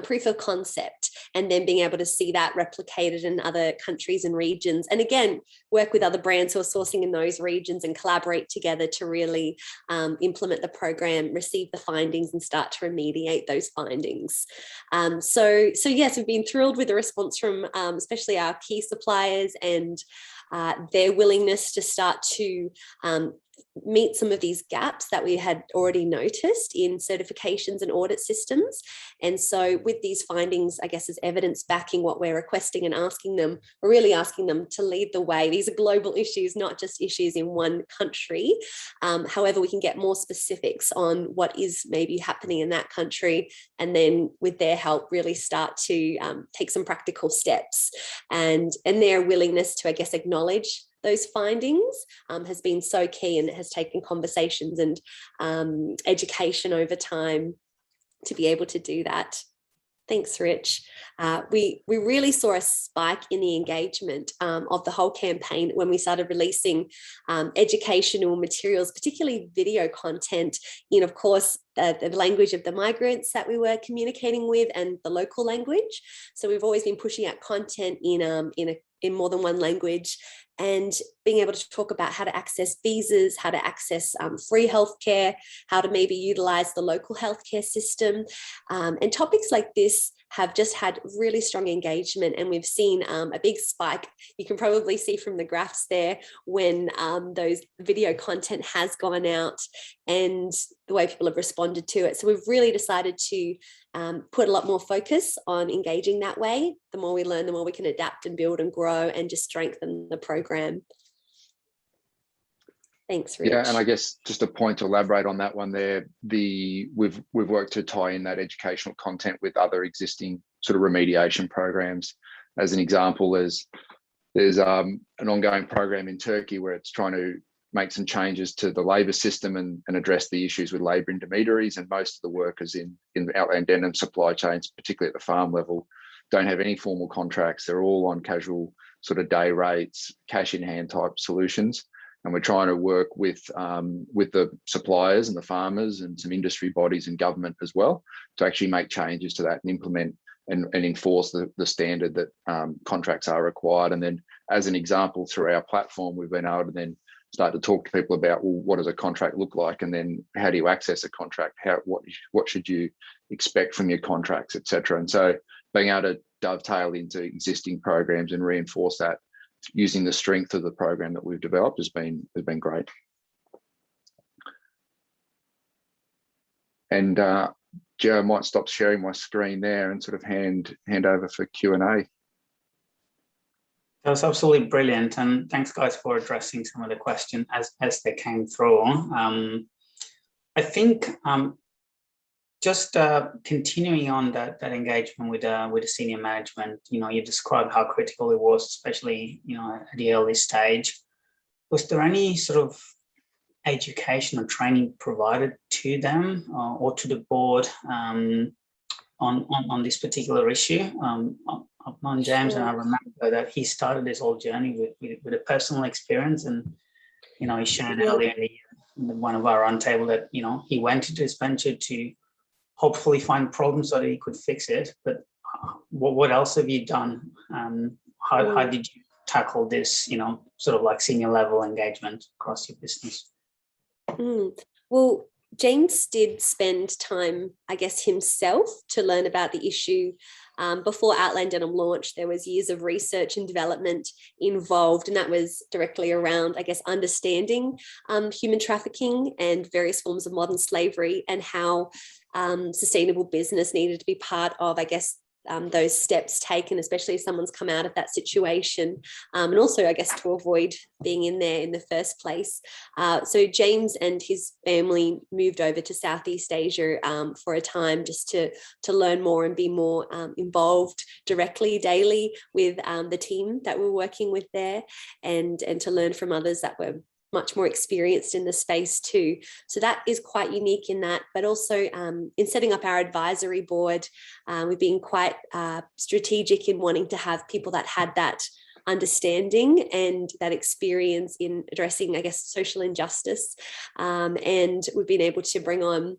proof of concept, and then being able to see that replicated in other countries and regions, and again work with other brands who are sourcing in those regions and collaborate together to really implement the program, receive the findings and start to remediate those findings. So yes, we've been thrilled with the response from especially our key suppliers and their willingness to start to meet some of these gaps that we had already noticed in certifications and audit systems. And so with these findings, I guess, as evidence backing what we're requesting and asking them, we're really asking them to lead the way. These are global issues, not just issues in one country. However, we can get more specifics on what is maybe happening in that country, and then with their help really start to take some practical steps, and their willingness to, I guess, acknowledge those findings has been so key, and it has taken conversations and education over time to be able to do that. Thanks, Rich. We really saw a spike in the engagement of the whole campaign when we started releasing educational materials, particularly video content in, of course, the language of the migrants that we were communicating with and the local language. So we've always been pushing out content in more than one language, and being able to talk about how to access visas, how to access free healthcare, how to maybe utilize the local healthcare system. And topics like this have just had really strong engagement, and we've seen a big spike. You can probably see from the graphs there when those video content has gone out and the way people have responded to it. So we've really decided to put a lot more focus on engaging that way. The more we learn, the more we can adapt and build and grow and just strengthen the program. Thanks, Rich. Yeah, and I guess just a point to elaborate on that one there, we've worked to tie in that educational content with other existing sort of remediation programs. As an example, there's an ongoing program in Turkey where it's trying to make some changes to the labour system and address the issues with labour intermediaries, and most of the workers in Outland Denim supply chains, particularly at the farm level, don't have any formal contracts. They're all on casual sort of day rates, cash in hand type solutions. And we're trying to work with the suppliers and the farmers and some industry bodies and government as well to actually make changes to that and implement and enforce the standard that contracts are required. And then as an example, through our platform, we've been able to then start to talk to people about, well, what does a contract look like? And then how do you access a contract? What should you expect from your contracts, et cetera? And so being able to dovetail into existing programs and reinforce that using the strength of the program that we've developed has been great. And Joe, I might stop sharing my screen there and sort of hand over for Q&A. That was absolutely brilliant, and thanks guys for addressing some of the questions as they came through. I think just continuing on that engagement with the senior management, you described how critical it was, especially at the early stage. Was there any sort of education or training provided to them or to the board on this particular issue? I've known James, and I remember that he started this whole journey with a personal experience, and he shared earlier in one of our roundtable that he went into this venture to hopefully find problems so that he could fix it. But what else have you done? How did you tackle this, sort of like senior level engagement across your business? Well, James did spend time, I guess, himself to learn about the issue. Before Outland Denim launched, there was years of research and development involved, and that was directly around, I guess, understanding human trafficking and various forms of modern slavery, and how sustainable business needed to be part of, I guess, those steps taken, especially if someone's come out of that situation, and also, I guess, to avoid being in there in the first place. So James and his family moved over to Southeast Asia for a time just to learn more and be more involved directly, daily with the team that we're working with there, and to learn from others that were much more experienced in the space too. So that is quite unique in that, but also in setting up our advisory board, we've been quite strategic in wanting to have people that had that understanding and that experience in addressing, I guess, social injustice. And we've been able to bring on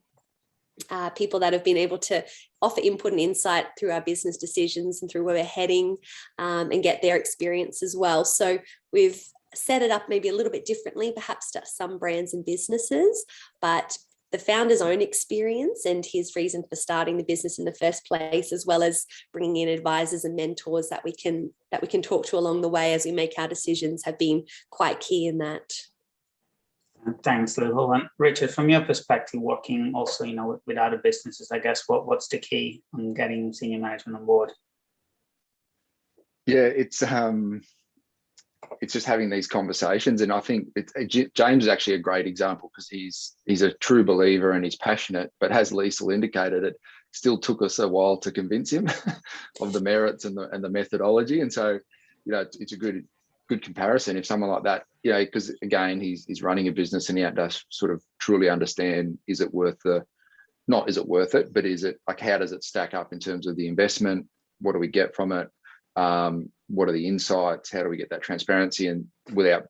people that have been able to offer input and insight through our business decisions and through where we're heading, and get their experience as well. So we've set it up maybe a little bit differently, perhaps to some brands and businesses, but the founder's own experience and his reason for starting the business in the first place, as well as bringing in advisors and mentors that we can talk to along the way as we make our decisions, have been quite key in that. Thanks, Lil. And Richard, from your perspective, working also, with other businesses, I guess, what's the key on getting senior management on board? Yeah, it's just having these conversations, and I think James is actually a great example because he's a true believer and he's passionate, but as Liesl indicated, it still took us a while to convince him of the merits and the methodology. And so, it's a good comparison if someone like that, because again, he's running a business and he had to sort of truly understand, is it worth it, but is it, like, how does it stack up in terms of the investment? What do we get from it? What are the insights? How do we get that transparency? And without,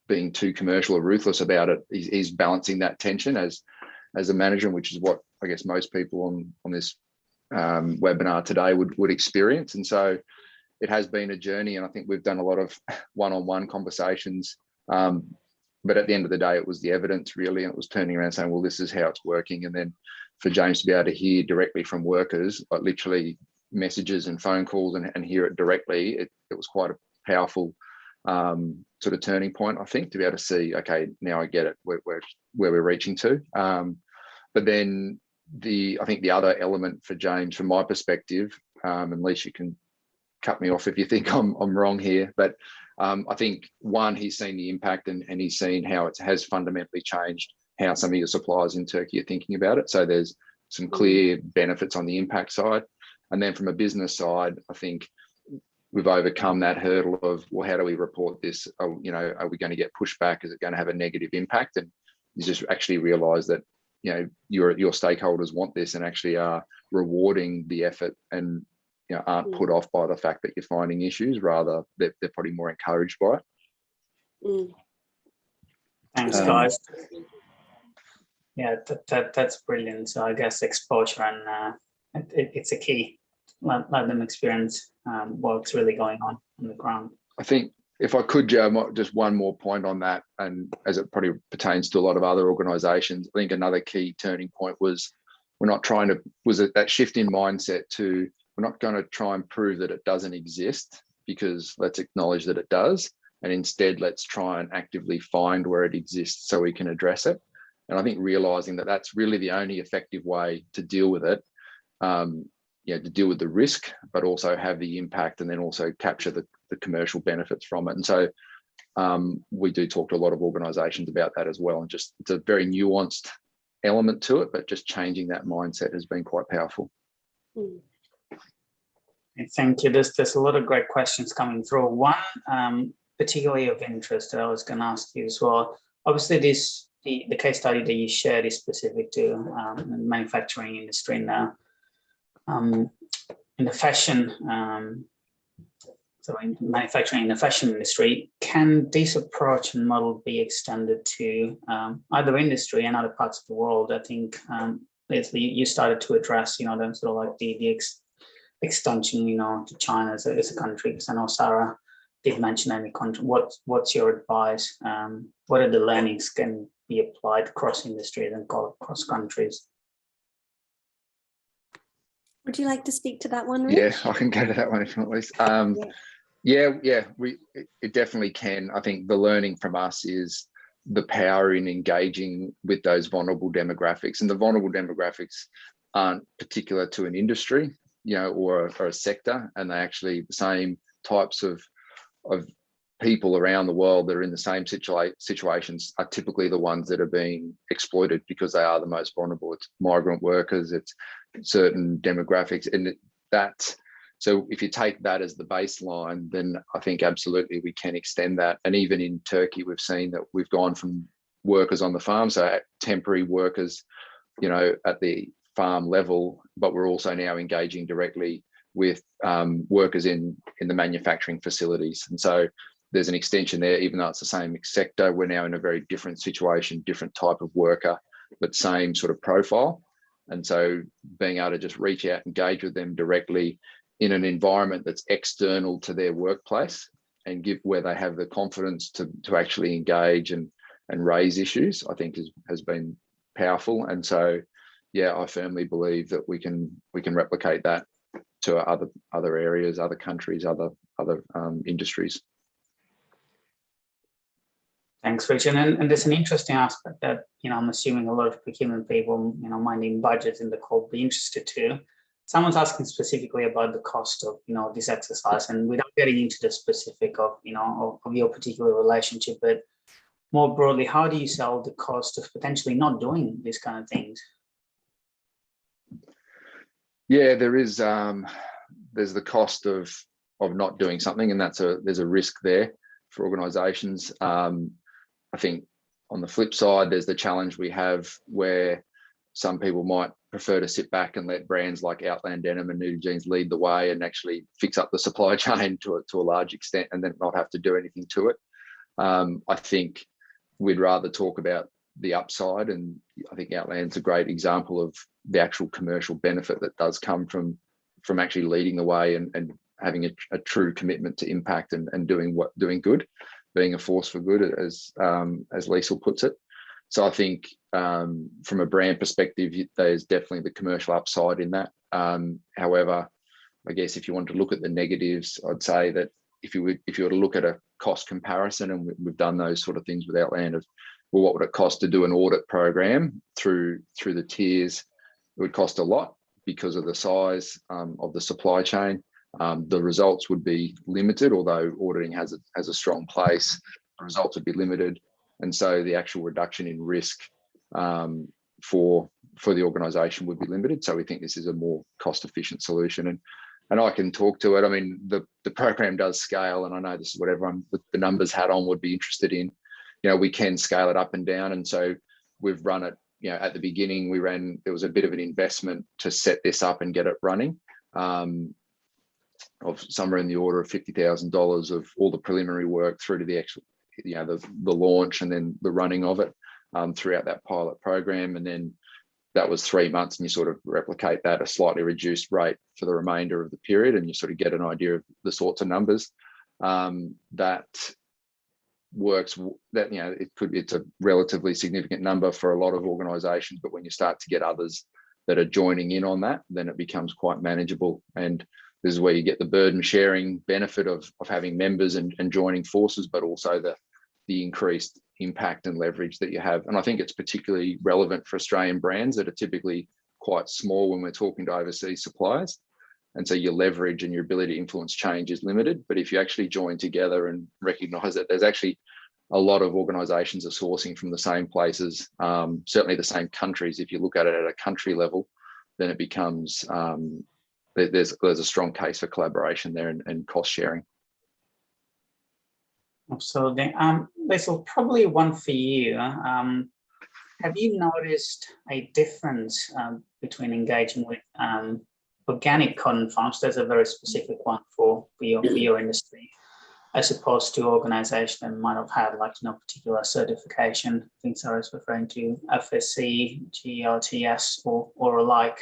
being too commercial or ruthless about it, he's balancing that tension as a manager, which is what I guess most people on this webinar today would experience. And so it has been a journey, and I think we've done a lot of one-on-one conversations. But at the end of the day, it was the evidence really, and it was turning around saying, well, this is how it's working. And then for James to be able to hear directly from workers, like literally messages and phone calls, and hear it directly, it was quite a powerful sort of turning point, I think, to be able to see, okay, now I get it, where we're reaching to. But then I think the other element for James, from my perspective, and Lisa, you can cut me off if you think I'm wrong here, but I think one, he's seen the impact and he's seen how it has fundamentally changed how some of your suppliers in Turkey are thinking about it. So there's some clear benefits on the impact side. And then from a business side, I think we've overcome that hurdle of, well, how do we report this? Are we going to get pushback? Is it going to have a negative impact? And you just actually realise that, your stakeholders want this and actually are rewarding the effort, and aren't put off by the fact that you're finding issues. Rather, they're probably more encouraged by it. Thanks, guys. Yeah, that's brilliant. So I guess exposure and it's a key. Let them experience what's really going on the ground. I think if I could, Joe, just one more point on that, and as it probably pertains to a lot of other organisations, I think another key turning point was that shift in mindset to, we're not going to try and prove that it doesn't exist, because let's acknowledge that it does, and instead let's try and actively find where it exists so we can address it. And I think realising that that's really the only effective way to deal with it, to deal with the risk, but also have the impact, and then also capture the commercial benefits from it. And so we do talk to a lot of organisations about that as well, and just it's a very nuanced element to it, but just changing that mindset has been quite powerful. Thank you. There's a lot of great questions coming through. One particularly of interest that I was going to ask you as well. Obviously, the case study that you shared is specific to the manufacturing industry now. In the fashion, in manufacturing in the fashion industry, can this approach and model be extended to other industry and other parts of the world? I think you started to address, the sort of like the extension, to China as a country, because I know Sarah did mention any country. What's your advice? What are the learnings can be applied across industries and across countries? Would you like to speak to that one, Rich? Yeah, I can go to that one if you want, Lisa. It definitely can. I think the learning from us is the power in engaging with those vulnerable demographics, and the vulnerable demographics aren't particular to an industry, or a sector, and they're actually the same types of people around the world that are in the same situations are typically the ones that are being exploited, because they are the most vulnerable. It's migrant workers, it's certain demographics, and so if you take that as the baseline, then I think absolutely we can extend that. And even in Turkey, we've seen that we've gone from workers on the farm, so temporary workers, at the farm level, but we're also now engaging directly with workers in the manufacturing facilities. And so there's an extension there, even though it's the same sector, we're now in a very different situation, different type of worker, but same sort of profile. And so being able to just reach out, engage with them directly in an environment that's external to their workplace, and give where they have the confidence to actually engage and raise issues, I think has been powerful. And so, yeah, I firmly believe that we can replicate that to other areas, other countries, other industries. Thanks, Richard. And there's an interesting aspect that, I'm assuming a lot of procurement people, minding budgets in the call be interested to. Someone's asking specifically about the cost of, this exercise, and without getting into the specific of, of your particular relationship, but more broadly, how do you sell the cost of potentially not doing these kind of things? Yeah, there's the cost of not doing something, and there's a risk there for organisations. I think on the flip side, there's the challenge we have where some people might prefer to sit back and let brands like Outland Denim and Diligence lead the way and actually fix up the supply chain to a large extent, and then not have to do anything to it. I think we'd rather talk about the upside, and I think Outland's a great example of the actual commercial benefit that does come from actually leading the way and having a true commitment to impact and doing good, being a force for good, as Liesl puts it. So I think from a brand perspective, there's definitely the commercial upside in that. However, I guess if you want to look at the negatives, I'd say that if you were to look at a cost comparison, and we've done those sort of things with Outland, of, well, what would it cost to do an audit program through the tiers? It would cost a lot because of the size of the supply chain. The results would be limited, although auditing has a strong place. The results would be limited, and so the actual reduction in risk for the organisation would be limited. So we think this is a more cost-efficient solution, and I can talk to it. I mean, the program does scale, and I know this is what everyone with the numbers hat on would be interested in. We can scale it up and down, and so we've run it. At the beginning, there was a bit of an investment to set this up and get it running. Of somewhere in the order of $50,000 of all the preliminary work through to the actual, the launch and then the running of it throughout that pilot program. And then that was 3 months, and you sort of replicate that at a slightly reduced rate for the remainder of the period, and you sort of get an idea of the sorts of numbers that works. That it's a relatively significant number for a lot of organisations, but when you start to get others that are joining in on that, then it becomes quite manageable. And this is where you get the burden sharing benefit of having members and joining forces, but also the increased impact and leverage that you have. And I think it's particularly relevant for Australian brands that are typically quite small when we're talking to overseas suppliers. And so your leverage and your ability to influence change is limited. But if you actually join together and recognise that there's actually a lot of organisations are sourcing from the same places, certainly the same countries. If you look at it at a country level, then it becomes there's a strong case for collaboration there and cost sharing. Absolutely. Liesl, probably one for you. Have you noticed a difference between engaging with organic cotton farms? There's a very specific one for your industry, as opposed to organisations that might have had particular certification. I think Sarah's referring to FSC, GLTS, or alike.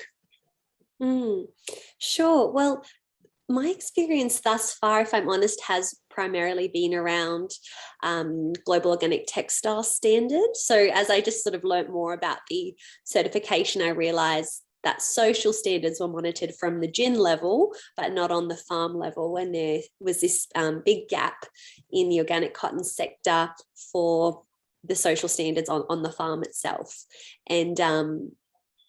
Sure. Well, my experience thus far, if I'm honest, has primarily been around global organic textile standards. So as I just sort of learnt more about the certification, I realised that social standards were monitored from the gin level, but not on the farm level, when there was this big gap in the organic cotton sector for the social standards on the farm itself. And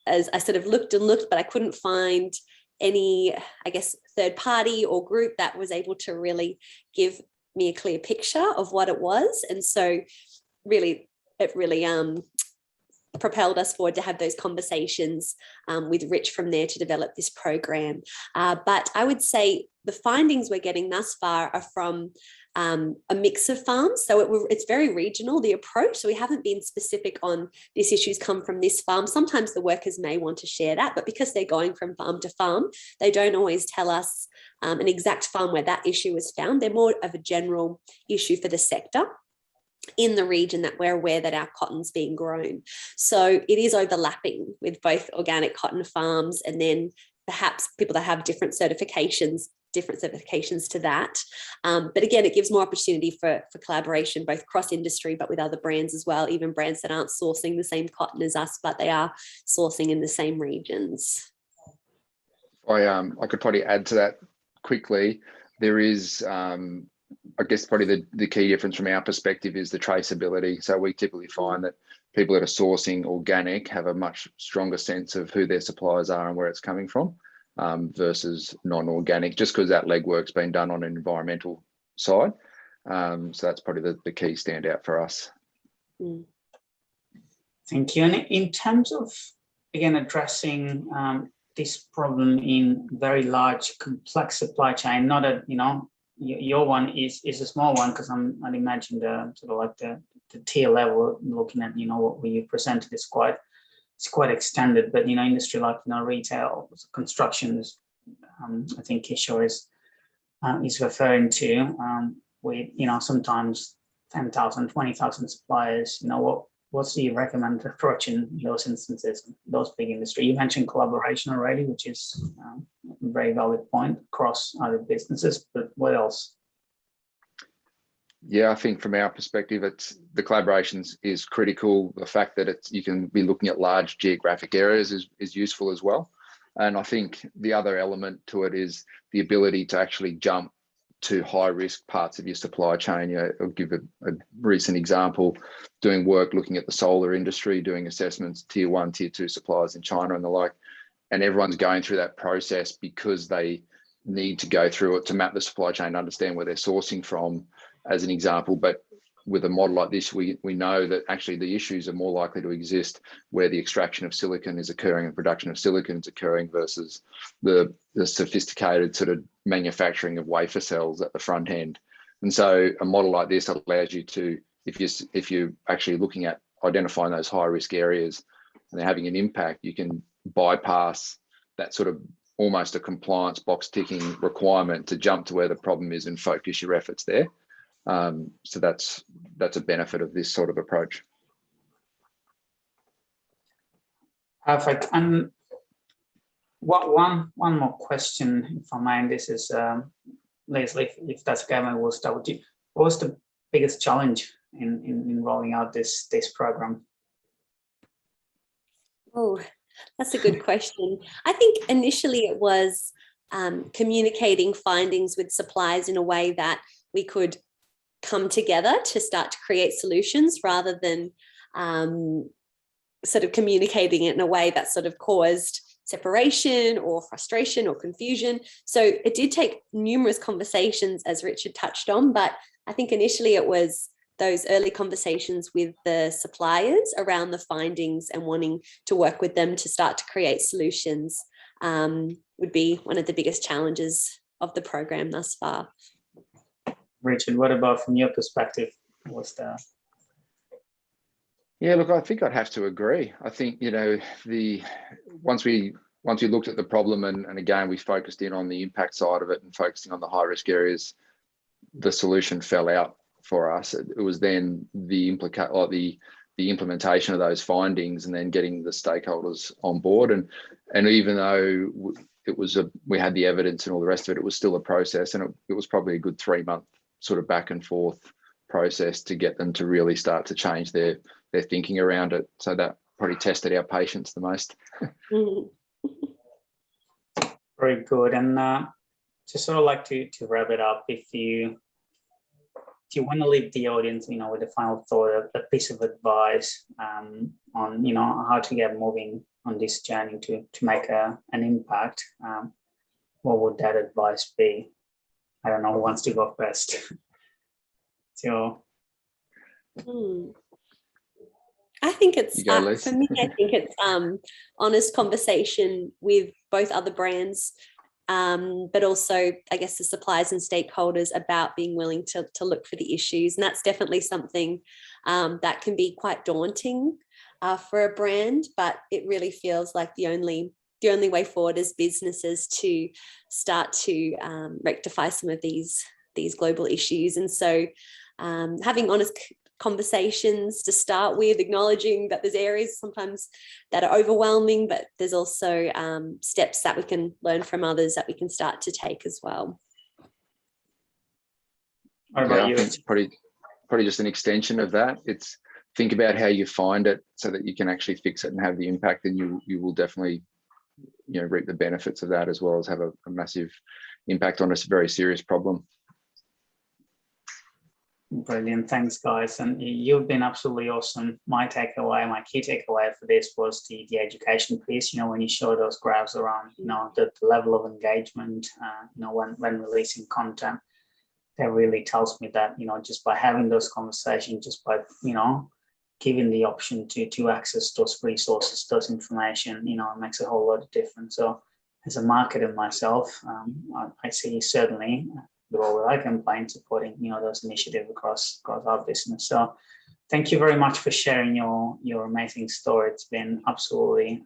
as I sort of looked, but I couldn't find any, I guess, third party or group that was able to really give me a clear picture of what it was. And so it really propelled us forward to have those conversations with Rich from there to develop this program. But I would say the findings we're getting thus far are from a mix of farms. So it's very regional, the approach. So we haven't been specific on this issue's come from this farm. Sometimes the workers may want to share that, but because they're going from farm to farm, they don't always tell us an exact farm where that issue was found. They're more of a general issue for the sector. in the region that we're aware that our cotton's being grown. So it is overlapping with both organic cotton farms and then perhaps people that have different certifications to that. But again, it gives more opportunity for collaboration, both cross-industry, but with other brands as well, even brands that aren't sourcing the same cotton as us, but they are sourcing in the same regions. I could probably add to that quickly. There is, I guess, probably the key difference from our perspective is the traceability. So we typically find that people that are sourcing organic have a much stronger sense of who their suppliers are and where it's coming from versus non-organic, just because that legwork's been done on an environmental side. So that's probably the key standout for us. Thank you. And in terms of, again, addressing this problem in very large, complex supply chain, not a, your one is a small one, because I'd imagine the sort of like the tier level, looking at, what you presented is quite extended, but, industry like, retail, construction, I think Kishore is referring to, with, sometimes 10,000, 20,000 suppliers, what's the recommended approach in those instances, those big industry? You mentioned collaboration already, which is a very valid point across other businesses, but what else? Yeah, I think from our perspective, the collaborations is critical. The fact that you can be looking at large geographic areas is useful as well. And I think the other element to it is the ability to actually jump to high risk parts of your supply chain. I'll give a recent example, doing work looking at the solar industry, doing assessments, tier 1, tier 2 suppliers in China and the like, and everyone's going through that process because they need to go through it to map the supply chain, understand where they're sourcing from, as an example. But with a model like this, we know that actually the issues are more likely to exist where the extraction of silicon is occurring and production of silicon is occurring versus the sophisticated sort of manufacturing of wafer cells at the front end. And so a model like this allows you to, if you're actually looking at identifying those high risk areas and they're having an impact, you can bypass that sort of almost a compliance box ticking requirement to jump to where the problem is and focus your efforts there. So that's a benefit of this sort of approach. Perfect. And one more question, if I may. This is Leslie, if that's okay, I will start with you. What was the biggest challenge in rolling out this program? Oh, that's a good question. I think initially it was communicating findings with suppliers in a way that we could come together to start to create solutions rather than sort of communicating it in a way that sort of caused separation or frustration or confusion. So it did take numerous conversations, as Richard touched on, but I think initially it was those early conversations with the suppliers around the findings and wanting to work with them to start to create solutions would be one of the biggest challenges of the program thus far. Richard, what about from your perspective? What's the... Yeah, look, I think I'd have to agree. I think, once we looked at the problem and again, we focused in on the impact side of it and focusing on the high risk areas, the solution fell out for us. It was then the implementation of those findings and then getting the stakeholders on board. And even though we had the evidence and all the rest of it, it was still a process, and it was probably a good 3-month sort of back and forth process to get them to really start to change their thinking around it. So that probably tested our patience the most. Very good. And just sort of like to wrap it up, if you want to leave the audience, with a final thought, a piece of advice on, how to get moving on this journey to make an impact, what would that advice be? I don't know who wants to go first. So, I think it's for me. I think it's honest conversation with both other brands, but also, I guess, the suppliers and stakeholders about being willing to look for the issues, and that's definitely something that can be quite daunting for a brand. But it really feels like the only way forward as businesses to start to rectify some of these global issues. And so having honest conversations to start with, acknowledging that there's areas sometimes that are overwhelming, but there's also steps that we can learn from others that we can start to take as well. What about you? I think it's probably just an extension of that. It's think about how you find it so that you can actually fix it and have the impact, and you will definitely, you know, reap the benefits of that, as well as have a massive impact on a very serious problem. Brilliant, thanks guys, and you've been absolutely awesome. My takeaway, my key takeaway for this was the education piece. You know, when you show those graphs around, you know, the level of engagement, you know, when releasing content, that really tells me that, you know, just by having those conversations, just by, you know, giving the option to access those resources, those information, you know, it makes a whole lot of difference. So as a marketer myself, I see certainly the role that I can play in supporting, you know, those initiatives across our business. So thank you very much for sharing your amazing story. It's been absolutely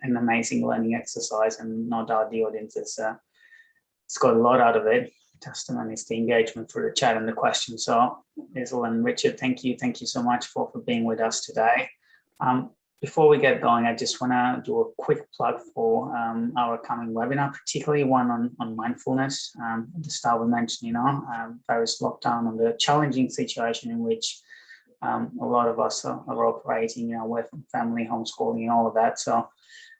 an amazing learning exercise, and no doubt the audience has it's got a lot out of it. Testimony is the engagement through the chat and the questions. So Isle and Richard, thank you so much for being with us today. Before we get going, I just want to do a quick plug for our upcoming webinar, particularly one on mindfulness. At the start, we mentioned, you know, various lockdown and the challenging situation in which a lot of us are operating, you know, with family, homeschooling, all of that. So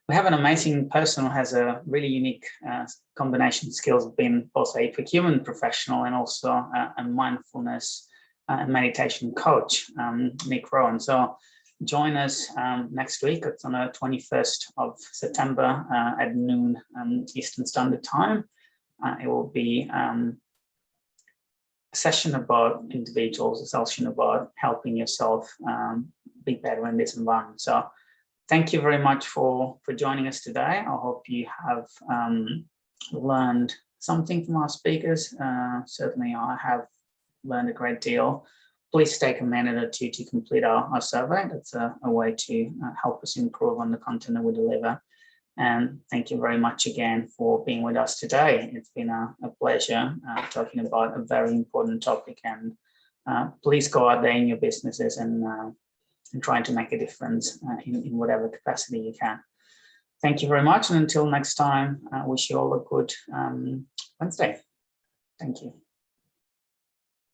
we have an amazing person who has a really unique combination of skills of being both a procurement professional and also a mindfulness and meditation coach, Nick Rowan. So join us next week. It's on the 21st of September at noon Eastern Standard Time. It will be a session about individuals, a session about helping yourself be better in this environment. So thank you very much for joining us today. I hope you have learned something from our speakers. Certainly I have learned a great deal. Please take a minute or two to complete our survey. That's a way to help us improve on the content that we deliver. And thank you very much again for being with us today. It's been a pleasure talking about a very important topic, and please go out there in your businesses and trying to make a difference in whatever capacity you can. Thank you very much, and until next time, I wish you all a good Wednesday. Thank you.